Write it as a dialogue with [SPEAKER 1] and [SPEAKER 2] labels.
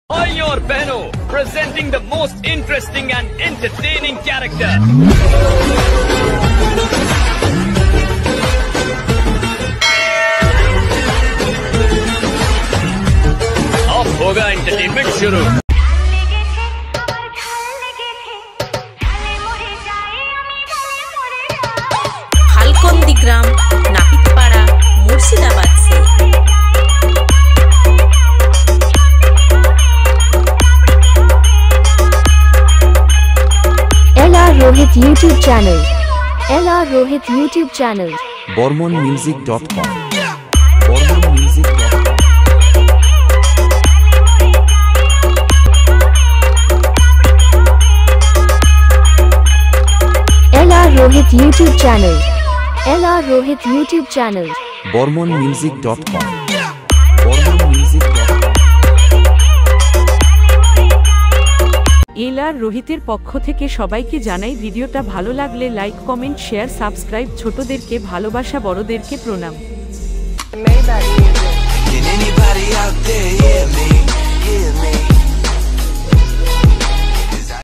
[SPEAKER 1] भाई और बहनों, presenting the most interesting and entertaining character. अब होगा एंटरटेनमेंट शुरू।
[SPEAKER 2] हालकोंदी ग्राम नापितपाड़ा मुर्शिदाबाद से
[SPEAKER 3] LR Rohit YouTube channel. LR Rohit YouTube channel.
[SPEAKER 4] bormonmusic.com bormonmusic.com
[SPEAKER 3] LR Rohit YouTube channel. LR Rohit YouTube channel.
[SPEAKER 4] bormonmusic.com bormonmusic.com
[SPEAKER 5] LR রোহিতের পক্ষ থেকে সবাইকে জানাই ভিডিওটা ভালো লাগলে লাইক কমেন্ট শেয়ার সাবস্ক্রাইব ছোটদেরকে ভালোবাসা বড়দেরকে প্রণাম।